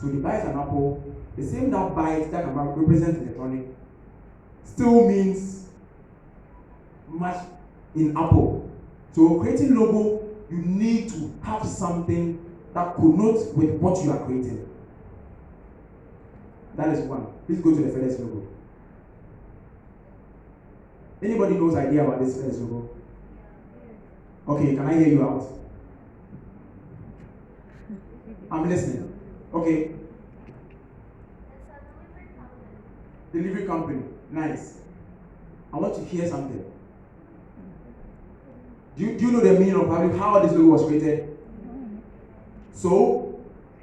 So the bite an apple, the same that bite that can represent electronic still means much in apple. So creating logo, you need to have something that connotes with what you are creating. That is one. Please go to the FedEx logo. Anybody knows idea about this FedEx logo? Okay, can I hear you out? I'm listening. Okay. Delivery company. Nice. I want to hear something. Do you know the meaning of how this logo was created? So,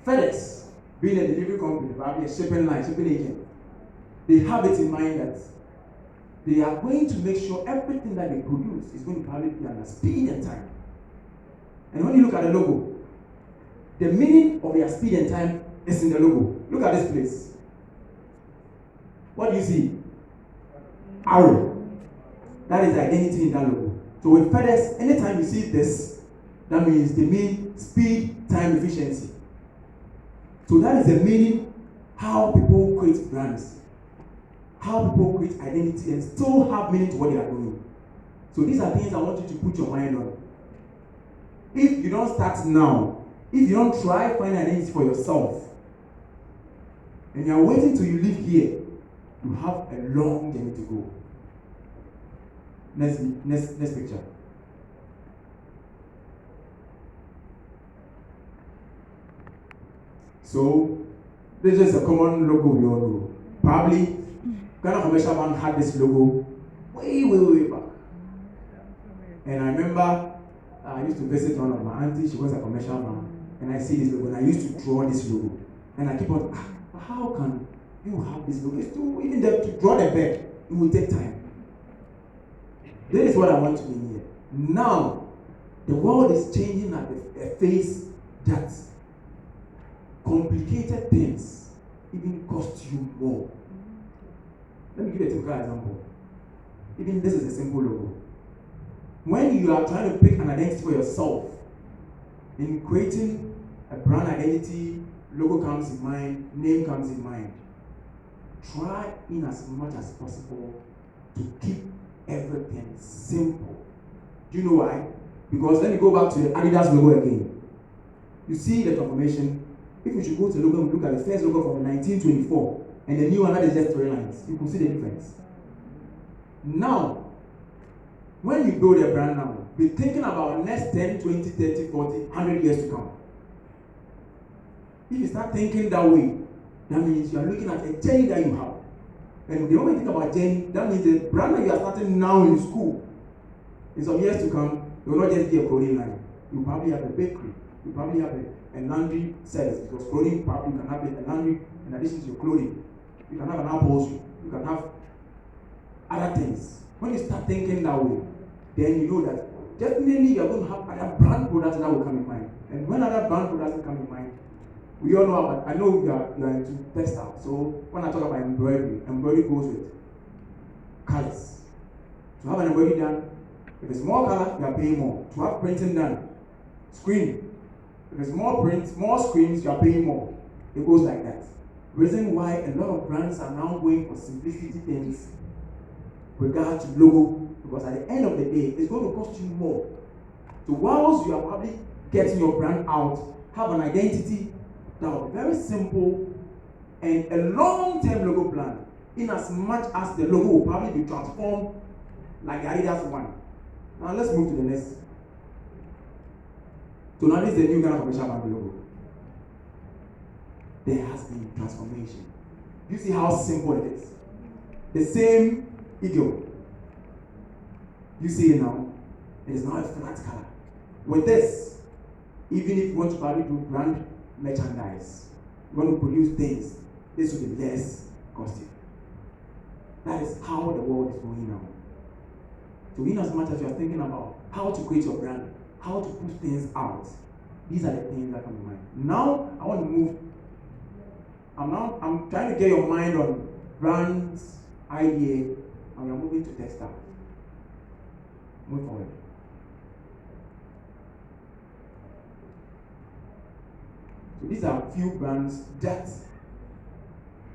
FedEx, being a delivery company, probably a shipping line, shipping agent, they have it in mind that they are going to make sure everything that they produce is going to probably be under speed and time. And when you look at the logo, the meaning of their speed and time is in the logo. Look at this place. What do you see? Arrow. That is the identity in that logo. So with FedEx, anytime you see this, that means they mean speed, time, efficiency. So that is the meaning how people create brands, how people create identity and still have meaning to what they are doing. So these are things I want you to put your mind on. If you don't start now, if you don't try find an identity for yourself, and you are waiting till you leave here, you have a long journey to go. Next picture. So this is a common logo we all know. Probably Ghana Commercial Bank had this logo way back. And I remember I used to visit one of my aunties. She was a commercial bank, and I see this logo, and I used to draw this logo. And I keep on, how can you have this logo? It's too, even to draw the bed, it will take time. This is what I want to mean here. Now, the world is changing at a phase that complicated things even cost you more. Let me give you a typical example. Even this is a simple logo. When you are trying to pick an identity for yourself, in creating a brand identity, logo comes in mind, name comes in mind. Try in as much as possible to keep everything simple. Do you know why? Because let me go back to the Adidas logo again. You see the transformation. If you should go to the logo and look at the first logo from 1924 and the new one that is just 3 lines, you can see the difference. Now, when you build a brand now, be thinking about next 10, 20, 30, 40, 100 years to come. If you start thinking that way, that means you are looking at a journey that you have. And the moment you think about journey, that means the brand that you are starting now in school, in some years to come, you will not just be a clothing line. You probably have a bakery. You probably have a laundry service, because clothing, probably you can have a laundry in addition to your clothing. You can have an upholstery. You can have other things. When you start thinking that way, then you know that definitely you are going to have other brand products that will come in mind. And when other brand products come in mind, we all know about, I know you are into textile. So when I talk about embroidery goes with colors. To have an embroidery done, if it's more color, you are paying more. To have printing done, screen. If it's more print, more screens, you are paying more. It goes like that. Reason why a lot of brands are now going for simplicity things regard to logo, because at the end of the day, it's going to cost you more. So whilst you are probably getting your brand out, have an identity that will be very simple and a long-term logo plan, in as much as the logo will probably be transformed like the Adidas one. Now let's move to the next. So now this is the new Ghana Commercial Bank logo. There has been transformation. You see how simple it is. The same eagle. You see it now. It is now a flat color. With this, even if you want to probably do brand merchandise, you want to produce things, this will be less costly. That is how the world is going now. So in as much as you are thinking about how to create your brand, how to push things out, these are the things that come in mind. Now I want to move. I'm trying to get your mind on brands, idea, and we are moving to textile. Move forward. So these are few brands that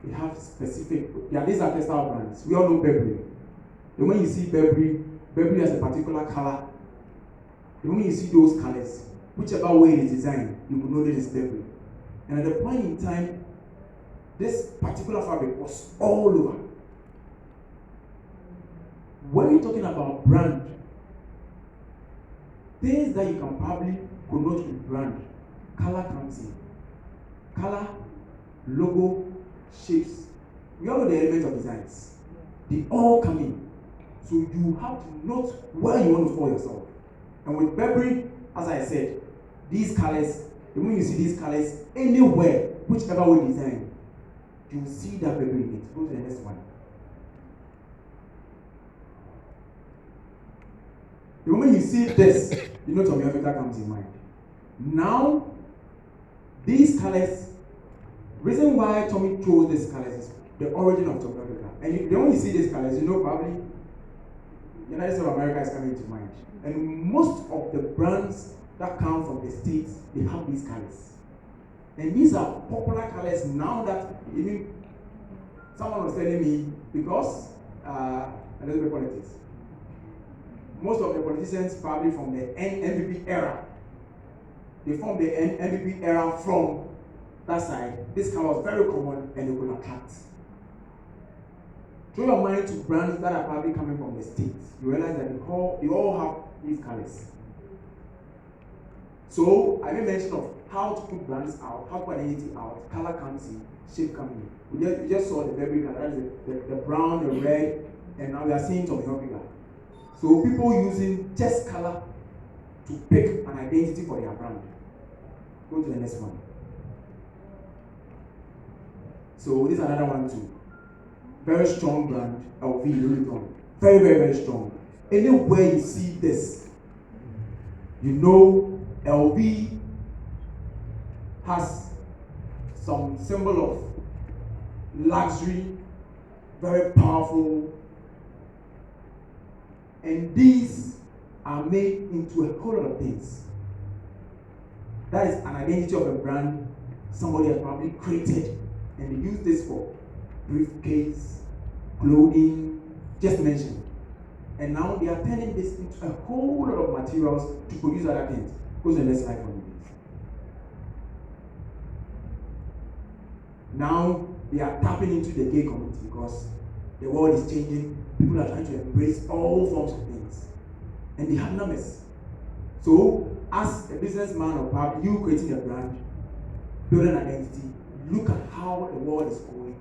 they have specific. Yeah, these are textile brands. We all know Burberry. And when you see Burberry has a particular color. And when you see those colors, whichever way it is designed, you will know that it's Burberry. And at the point in time, this particular fabric was all over. When you're talking about brand, things that you can probably connote with brand, color comes in. Color, logo, shapes. We all know the elements of designs. They all come in. So you have to note where you want to fall yourself. And with Burberry, as I said, these colors, and when you see these colors anywhere, whichever way design, you will see that Burberry in it. Go to the next one. And when you see this, you know Tommy Africa comes in mind. Now, these colors, reason why Tommy chose these colors is the origin of Tommy Africa. And then when you see these colors, you know probably United States of America is coming to mind. And most of the brands that come from the States, they have these colors. And these are popular colors now that even someone was telling me, because a little bit politics. Most of the politicians probably from the MVP era, they formed the MVP era from that side. This color was very common and they could attract. Throw your mind to brands that are probably coming from the States. You realize that they all have these colors. So I made mention of how to put brands out, how to put identity out, color comes in, shape comes in. We just saw the Burberry color, that is the brown, the red, and now we are seeing Tommy Hilfiger. So people using just color to pick an identity for their brand. Go to the next one. So this is another one too. Very strong brand, LV, Louis Vuitton. Very, very, very strong. Anywhere you see this, you know LV has some symbol of luxury, very powerful, and these are made into a whole lot of things. That is an identity of a brand somebody has probably created, and they use this for briefcase, clothing, just mention. And now they are turning this into a whole lot of materials to produce other things. Go to the next slide for me, please. Now they are tapping into the gay community because the world is changing. People are trying to embrace all forms of things. And they have numbers. So, as a businessman or probably you creating a brand, building an identity, look at how the world is going,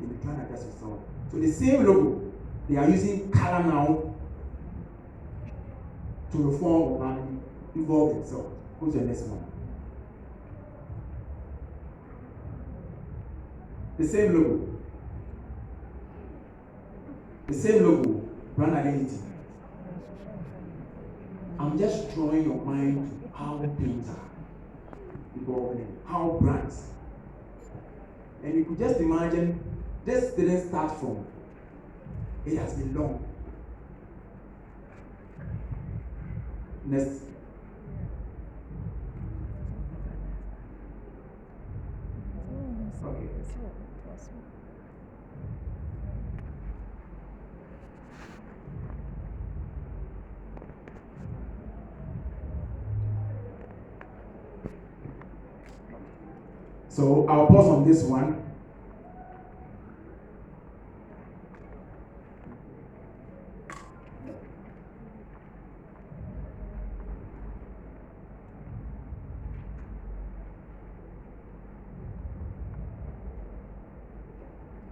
then you try to adjust yourself. So the same logo, they are using color now to reform or probably involve themselves. Go to the next one. The same logo. The same logo, brand identity. I'm just drawing your mind to how things are evolving, how brands. And you could just imagine this didn't start from, it has been long. Next. Okay. So I'll pause on this one.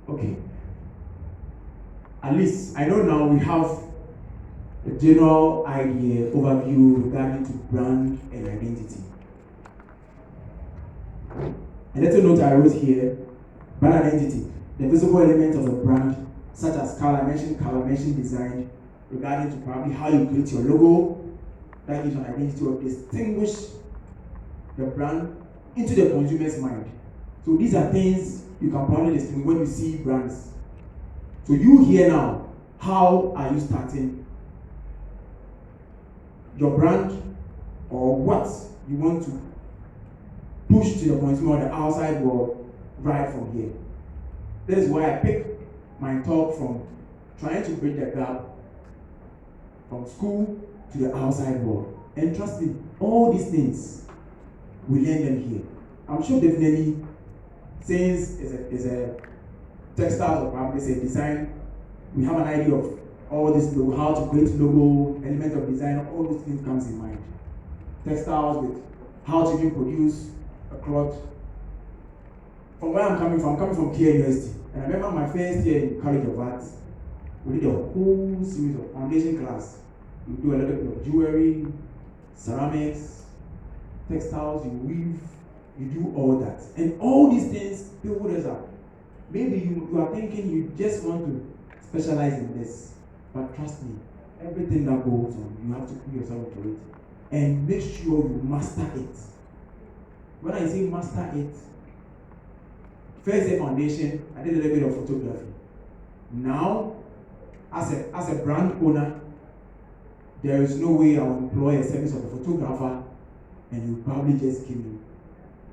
Okay. At least I know now we have a general idea, overview regarding to brand and identity. A little note I wrote here, brand identity, the visible element of a brand, such as color, I mentioned design, regarding to probably how you create your logo, that gives an identity or distinguish the brand into the consumer's mind. So these are things you can probably distinguish when you see brands. So you here now, how are you starting your brand or what you want to push to the consumer the outside world right from here. That is why I pick my talk from trying to bridge the gap from school to the outside world. And trust me, all these things, we learn them here. I'm sure definitely, since it's a textile or probably say design, we have an idea of all this logo, how to create logo, element of design, all these things comes in mind. Textiles with how to even produce a cloth. From where I'm coming from Kia University. And I remember my first year in College of Arts, we did a whole series of foundation class. You do a little bit of jewelry, ceramics, textiles, you weave, you do all that. And all these things build us up. Maybe you are thinking you just want to specialize in this. But trust me, everything that goes on, you have to put yourself into it. And make sure you master it. When I say master it, first day foundation, I did a little bit of photography. Now, as a brand owner, there is no way I'll employ a service of a photographer and you probably just give me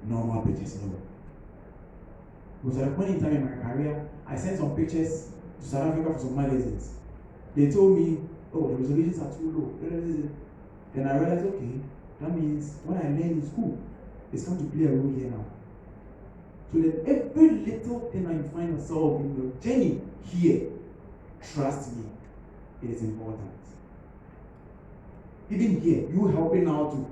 normal pictures. No. Because at a point in time in my career, I sent some pictures to South Africa for some magazines. They told me, oh, the resolutions are too low. Then I realized, okay, that means what I learned in school is going to play a role here now. So that every little thing that you find yourself in your journey here, trust me, it is important. Even here, you helping out to,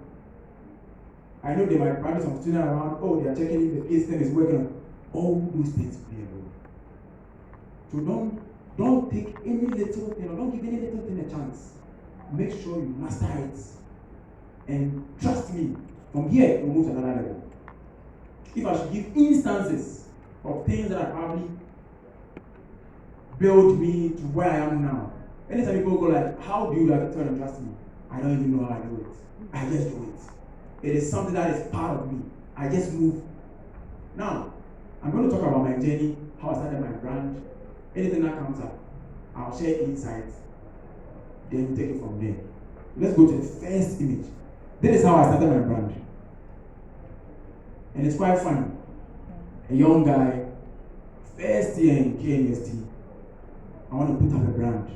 I know they might probably some students around, oh, they are checking if the system is working on. All those things play a role. So don't take any little thing, or don't give any little thing a chance. Make sure you master it. And trust me, from here, you move to another level. If I should give instances of things that have probably built me to where I am now, anytime people go like, how do you like to turn and trust me? I don't even know how I do it. I just do it. It is something that is part of me. I just move. Now, I'm going to talk about my journey, how I started my brand. Anything that comes up, I'll share insights. Then we take it from there. Let's go to the first image. This is how I started my brand. And it's quite funny. A young guy, first year in KNST, I want to put up a brand.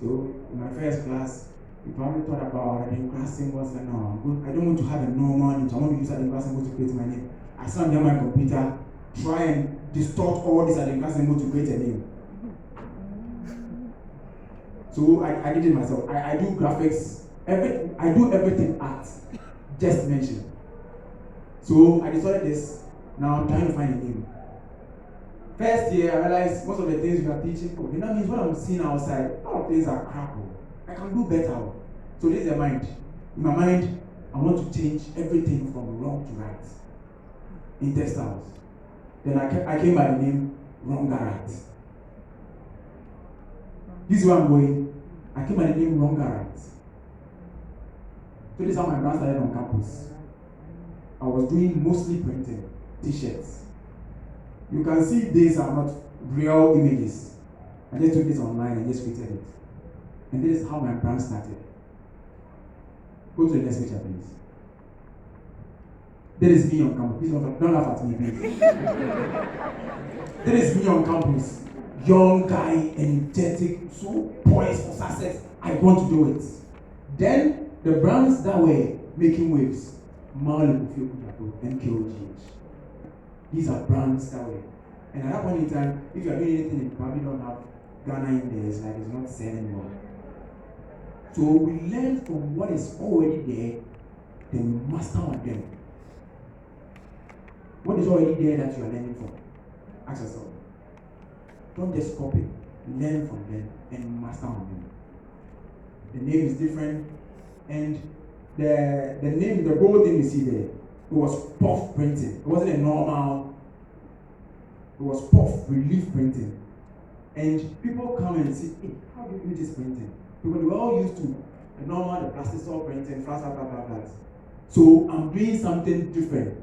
So in my first class, we probably thought about class symbols and no, I don't want to have a normal name, so I want to use class symbol to create my name. I sat down my computer, try and distort all these class symbol to create a name. So I did it myself. I do graphics, I do everything art, just mentioned. So I decided this. Now I'm trying to find a name. First year, I realized most of the things we are teaching, that means what I'm seeing outside, a lot of things are crap. I can do better. So this is the mind. In my mind, I want to change everything from wrong to right in textiles. Then I came by the name Rongarat. This is where I'm going. I came by the name Rongarat. So this is how my brand started on campus. I was doing mostly printing, t-shirts. You can see these are not real images. I just took this online and just created it. And this is how my brand started. Go to the next picture, please. There is me on campus. Please don't laugh at me, please. There is me on campus. Young guy, energetic, so poised for success. I want to do it. Then the brands that were making waves, MKOGH. These are brands that way. And at that point in time, if you are doing anything and you probably don't have Ghana in there, it's like it's not selling well. So we learn from what is already there, then we master on them. What is already there that you are learning from? Ask yourself. Don't just copy. Learn from them and master on them. The name is different, and the name, the gold thing you see there, it was puff printing. It wasn't a normal, it was puff relief printing. And people come and say, hey, how do you do this printing? Because we're all used to the normal, the plastic store printing, fast. So I'm doing something different.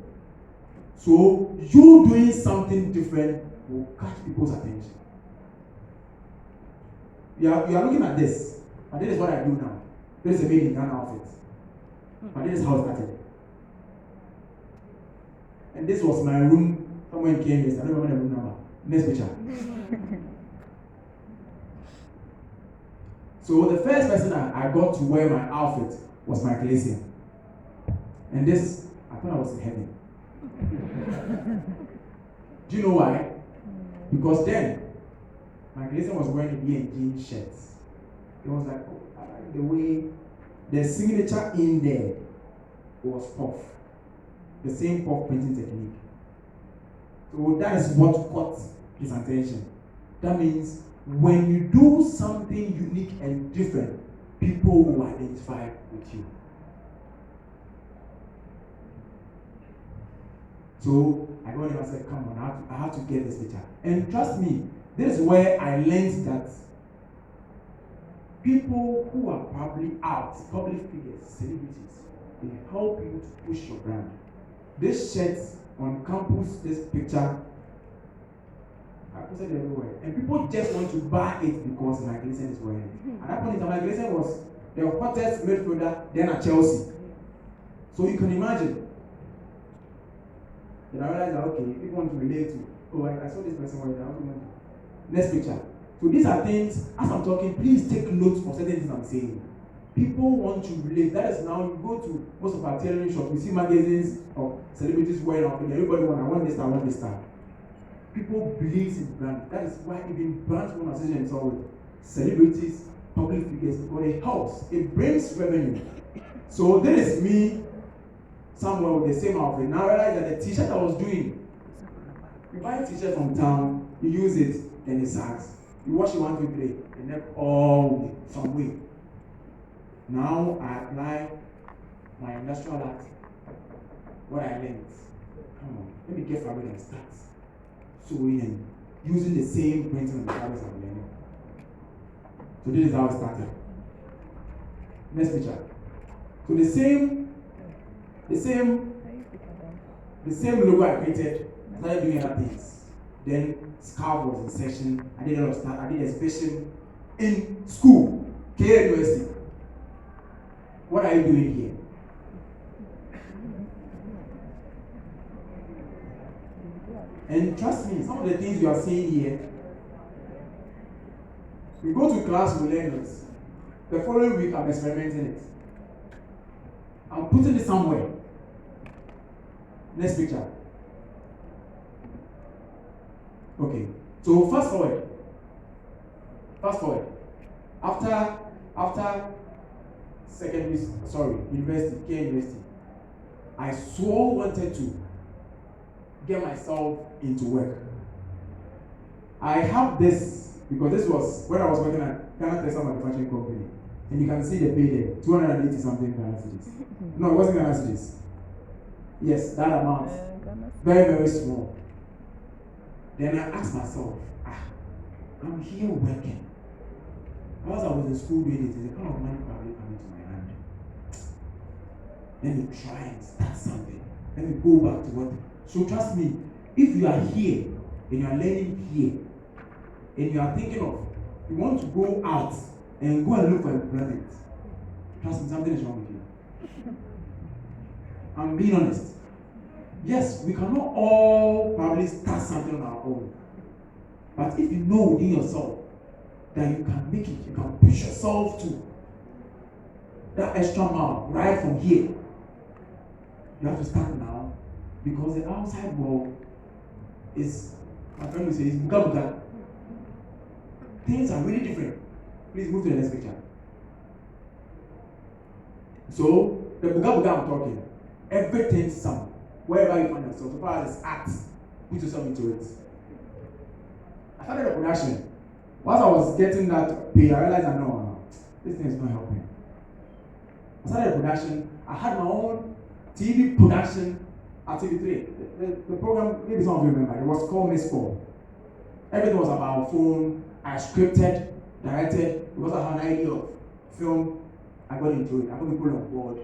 So you doing something different will catch people's attention. You are looking at this, and this is what I do now. This is a made in Ghana outfit. But this is how it started. And this was my room. Someone came yesterday. I don't remember the room number. Next picture. So the first person I got to wear my outfit was my Ecclesia. And this, I thought I was in heaven. Do you know why? Because then, my Ecclesia was wearing a jean shirts. It was like, oh, I like the way the signature in there was puff. The same puff printing technique. So that is what caught his attention. That means when you do something unique and different, people will identify with you. So I go in and I said, come on, I have to get this picture. And trust me, this is where I learned that people who are probably out, public figures, celebrities, they help you to push your brand. This shirt on campus, this picture, I posted it everywhere. And people just want to buy it because Mike Gleason is wearing it. At that point in time, Mike Gleason was the hottest midfielder then at Chelsea. So you can imagine. Then I realized that, okay, people want to relate to, oh, I saw this person wearing it. Next picture. So these are things, as I'm talking, please take notes of certain things I'm saying. People want to relate. That is now, you go to most of our tailoring shops, we see magazines of celebrities wearing outfit. Everybody want this star, I want this star. People believe in brand. That is why even brands want to associate themselves with celebrities, public figures, because it helps. It brings revenue. So this is me somewhere with the same outfit. Now I realize that the t-shirt I was doing, you buy a t-shirt from town, you use it, then it sags. You wash it 1, 2, 3, and then all some way. Now I apply my industrial art, what I learned. Come on, let me get fabric and start sewing and using the same printing and fabrics I'm learning. So this is how it started. Next picture. So the same logo I created, I started doing other things. Then scarf was in session. I did a lot of stuff. I did exhibition in school, KA University. What are you doing here? And trust me, some of the things you are seeing here, we go to class, we learn it. The following week, I'm experimenting it. I'm putting it somewhere. Next picture. Okay, so fast forward. After university, K University, I so wanted to get myself into work. I have this because this was when I was working at Ghana Textile Manufacturing Company, and you can see the pay there, 280 something Ghana cedis. No, it wasn't Ghana cedis. Yes, that amount, very very small. Then I asked myself, I'm here working. Whilst I was in school doing it, the kind of money probably coming to my hand. Let me try and start something. Let me go back to work. So trust me, if you are here and you are learning here, and you are thinking of, you want to go out and go and look for employment, trust me, something is wrong with you. I'm being honest. Yes, we cannot all probably start something on our own. But if you know within yourself that you can make it, you can push yourself to that extra mile right from here, you have to start now. Because the outside world is, my friend will say, is buga buga. Things are really different. Please move to the next picture. So, the buga buga I'm talking, everything some. Wherever you find yourself, so far as art, put yourself into it. I started a production. Once I was getting that pay, I realized that no, this thing is not helping. I started a production. I had my own TV production at TV3. The program, maybe some of you remember, it was called Miss Call. Everything was about phone. I scripted, directed, because I had an idea of film. I got into it. I got people on board.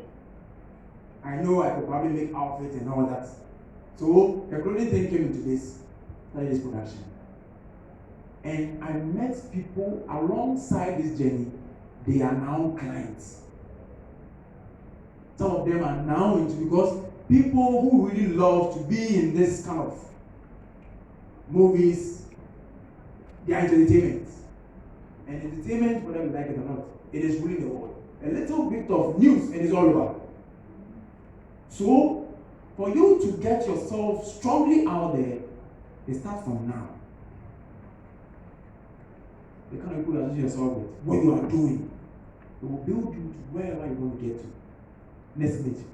I know I could probably make outfits and all that. So the clothing thing came into this production. And I met people alongside this journey. They are now clients. Some of them are now into, because people who really love to be in this kind of movies, they are entertainment. And entertainment, whether you like it or not, it is ruling the world. A little bit of news and it's all over. So, for you to get yourself strongly out there, they start from now. The kind of people you associate yourself with, what you are doing, it will build you to wherever you want to get to. Next meeting.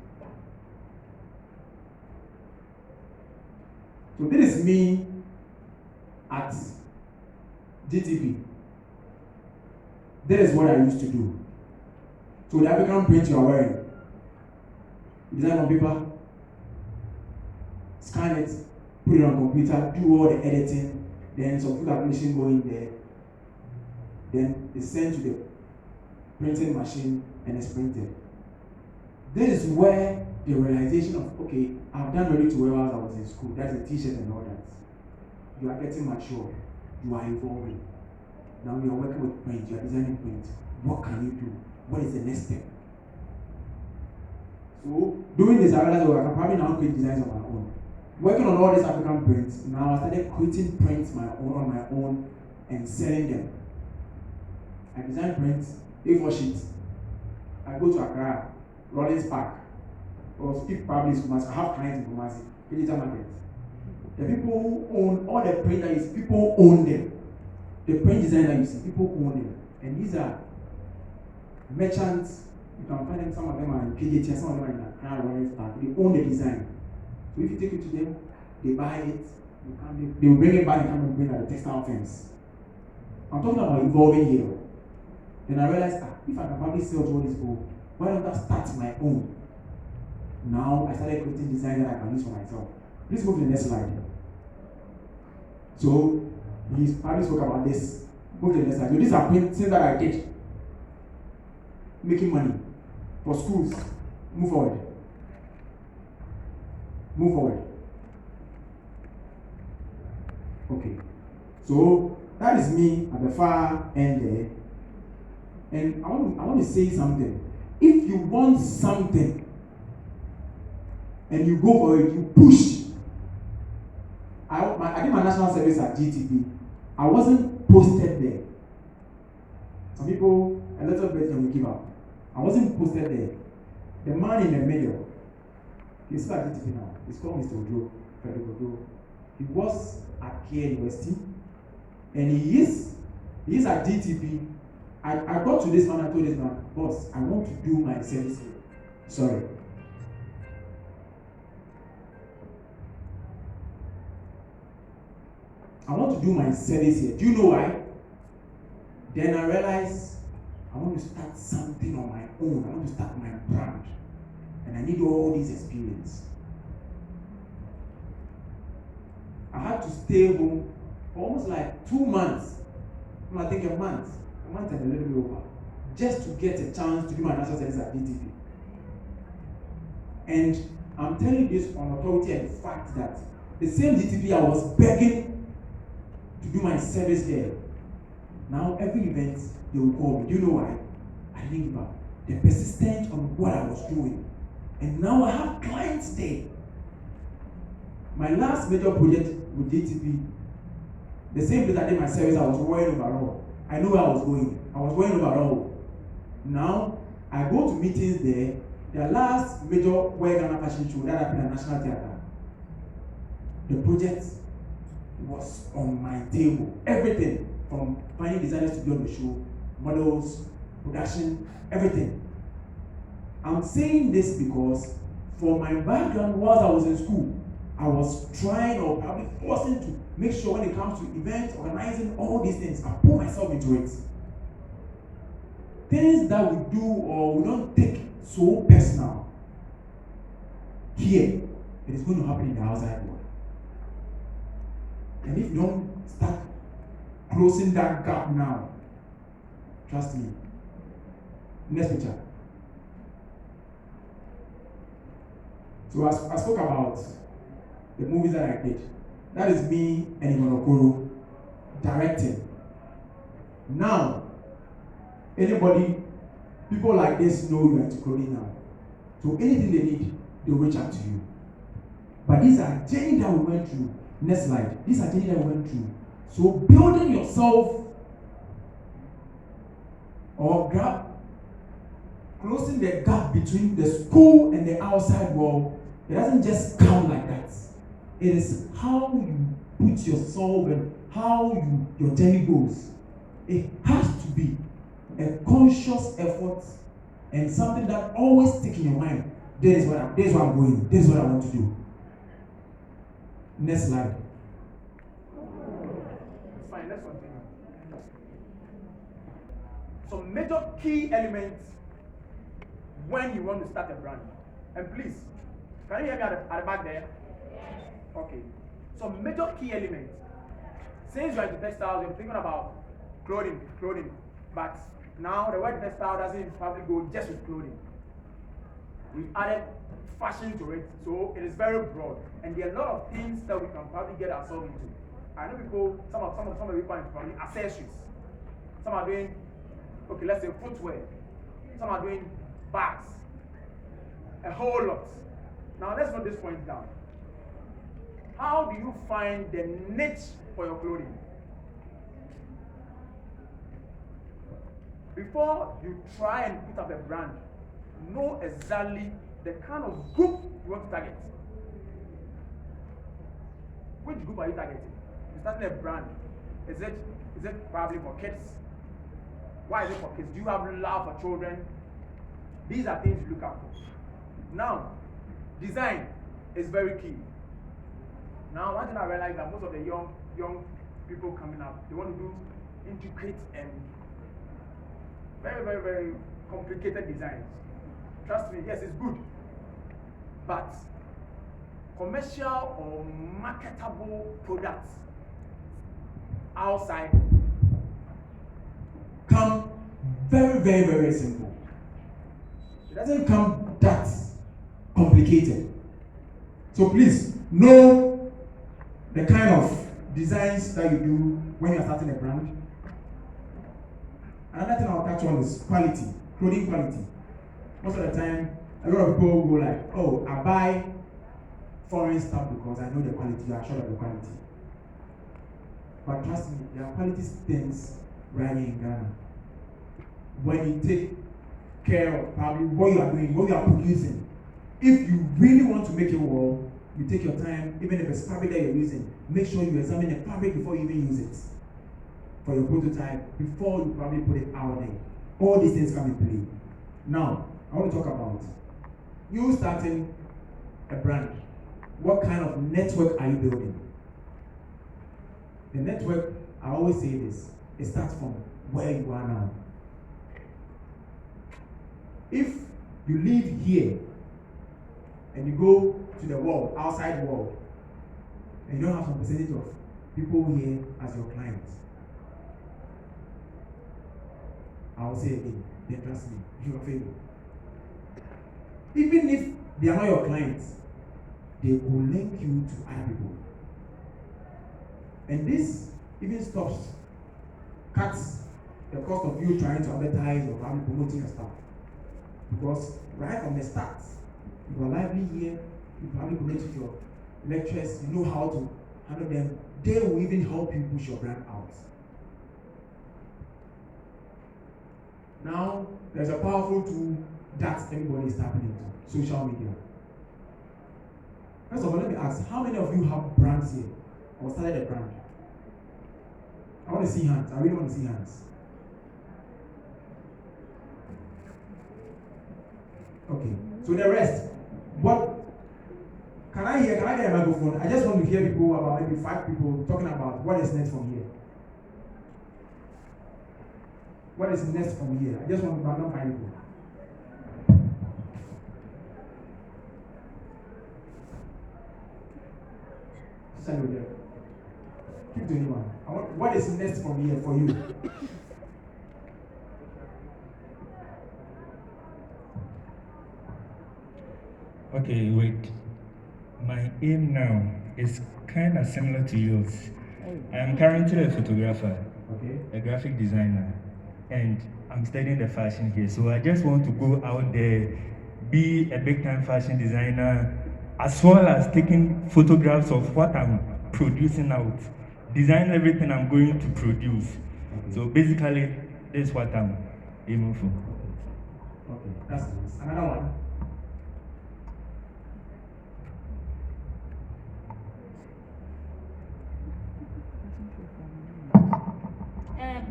So this is me at GTP. That is what I used to do. So the African print you are wearing, you design on paper, scan it, put it on computer, do all the editing, then some calculation go in there, then it's sent to the printing machine and it's printed. This is where the realization of, okay, I've done ready to wear while I was in school. That's a t-shirt and all that. You are getting mature. You are evolving. Now you are working with print. You are designing print. What can you do? What is the next step? So, doing this, I realized, I can probably now create designs on my own. Working on all these African prints, now I started creating prints on my own and selling them. I design prints, A4 sheets. I go to Accra, Rollins Park, or if probably is Kumasi. I have clients in Kumasi, digital market. The people who own all the print that you see, people own them. The print design that you see, people own them. And these are merchants. You can find them, some of them are in PDT, some of them are in Accra, Rollins Park. They own the design. So if you take it to them, they buy it, they will bring it back and come and bring at the textile firms. I'm talking about evolving here. Then I realized, if I can probably sell to all these people, why don't I start my own? Now I started creating designs that I can use for myself. Please go to the next slide. So he probably spoke about this. Go to the next slide. So these are things that I did. Making money for schools. Move forward. Move forward. Okay. So that is me at the far end there. And I want to say something. If you want something and you go for it, you push. I did my national service at GTP. I wasn't posted there. Some people, a little bit, they will give up. I wasn't posted there. The man in the middle, he's still at GTP now. He's called Mr. Ojo, Frederick Ojo. He was at Kia University, and he is at GTP. I got to this man and told this man, boss, I want to do my service here. Sorry. I want to do my service here. Do you know why? Then I realized I want to start something on my own. I want to start my brand. And I need all this experience. I had to stay home for almost like 2 months. No, I think a month and a little bit over, just to get a chance to do my national service at DTP. And I'm telling you this on authority and fact that the same DTP I was begging to do my service there. Now every event they will call me. Do you know why? I didn't give up. They're persistent on what I was doing. And now I have clients there. My last major project with DTP, the same place I did my service, I was wearing overall. I knew where I was going. I was wearing overall. Now, I go to meetings there. The last major Wear Ghana fashion show that happened at National Theatre, the project was on my table. Everything, from finding designers to be on the show, models, production, everything. I'm saying this because for my background whilst I was in school, I was trying or probably forcing to make sure when it comes to events, organizing all these things, I put myself into it. Things that we do or we don't take so personal, here, it is going to happen in the outside world. And if you don't start closing that gap now, trust me. Next picture. So I spoke about the movies that I did. That is me and Ivan Okoro directing. Now, anybody, people like this know you are into clothing now. So anything they need, they'll reach out to you. But these are journey that we went through. Next slide. These are journey that we went through. So building yourself or closing the gap between the school and the outside world, it doesn't just come like that. It is how you put yourself and how your journey goes. It has to be a conscious effort and something that always sticks in your mind. This is where I'm going. This is what I want to do. Next slide. Fine, let's continue. Some major key elements when you want to start a brand. And please, can you hear me at the back there? Okay. Some major key elements. Since you're into textiles, you're thinking about clothing. But now the word textile doesn't probably go just with clothing. We've added fashion to it, so it is very broad. And there are a lot of things that we can probably get ourselves into. I know people, some of the people are probably accessories. Some are doing, okay, let's say footwear. Some are doing bags. A whole lot. Now let's note this point down. How do you find the niche for your clothing? Before you try and put up a brand, know exactly the kind of group you want to target. Which group are you targeting? You're starting a brand. Is it probably for kids? Why is it for kids? Do you have love for children? These are things you look out for. Now, design is very key. Now, one thing I realized that most of the young people coming up, they want to do intricate and very, very, very complicated designs. Trust me, yes, it's good. But commercial or marketable products outside come very, very, very simple. It doesn't come that complicated. So please know the kind of designs that you do when you're starting a brand. Another thing I'll touch on is quality, clothing quality. Most of the time, a lot of people go like, oh, I buy foreign stuff because I know the quality, I'm sure of the quality. But trust me, there are quality things right here in Ghana. When you take care of probably what you are doing, what you are producing, if you really want to make it well, you take your time, even if it's fabric that you're using, make sure you examine the fabric before you even use it for your prototype, before you probably put it out there. All these things come in play. Now, I want to talk about you starting a brand. What kind of network are you building? The network, I always say this, it starts from where you are now. If you live here and you go to the world, outside world, and you don't have some percentage of people here as your clients, I will say again, then trust me, you are failing. Even if they are not your clients, they will link you to other people. And this even cuts the cost of you trying to advertise or probably promoting your stuff. Because right from the start, you are lively here, you probably connect with your lecturers, you know how to handle them. They will even help you push your brand out. Now, there's a powerful tool that everybody is tapping into, social media. First of all, let me ask, how many of you have brands here or started a brand? I want to see hands. I really want to see hands. Okay, so the rest, what can I get a microphone? I just want to hear people, about maybe 5 people talking about what is next from here. What is next from here? I just want to random 5 people. Keep doing one. What is next from here for you? Okay, wait. My aim now is kind of similar to yours. I am currently a photographer, a graphic designer, and I'm studying the fashion here. So I just want to go out there, be a big time fashion designer, as well as taking photographs of what I'm producing out, design everything I'm going to produce. So basically, this is what I'm aiming for. Okay, that's nice. Another one.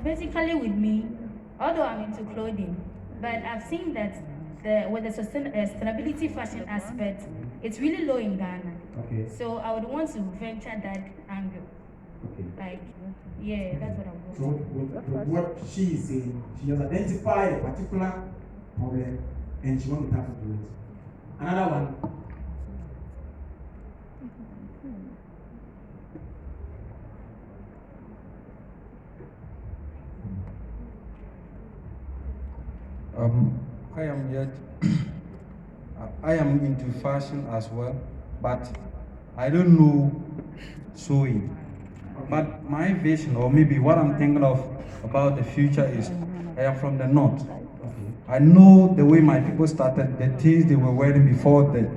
Basically, with me, although I'm into clothing, but I've seen that with the sustainability fashion aspect, it's really low in Ghana. Okay. So I would want to venture that angle. Okay. Like, yeah, that's what I'm So doing. with what she is saying, she has identified a particular problem and she wants to tap into it. Another one. I am yet. I am into fashion as well, but I don't know sewing. But my vision, or maybe what I'm thinking of about the future is, I am from the north. I know the way my people started, the things they were wearing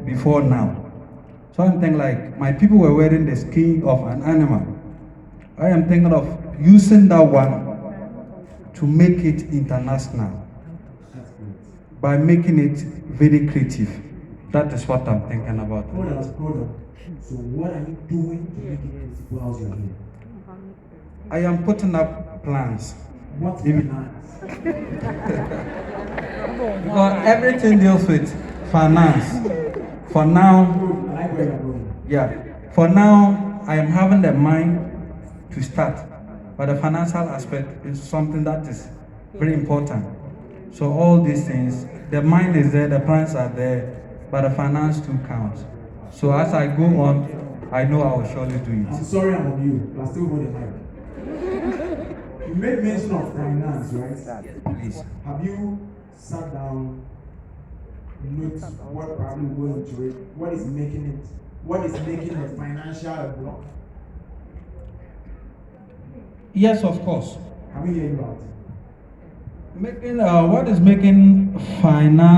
before now. So I'm thinking like my people were wearing the skin of an animal. I am thinking of using that one to make it international by making it very creative. That is what I'm thinking about. Hold on. So what are you doing to make it principal as you're here? I am putting up plans. What's If- plans? Because everything deals with finance. For now, I like where you're going. yeah. For now, I am having the mind to start, but the financial aspect is something that is very important. So all these things, the mind is there, the plans are there, but the finance too counts. So as I go on, I know I will surely do I'm it. sorry I'm on you, but I still hold the mic. You made mention of finance, right? Please. Have you sat down, note what probably goes into it, what is making the financial block? Yes, of course. Have you heard about it? Making what is making finance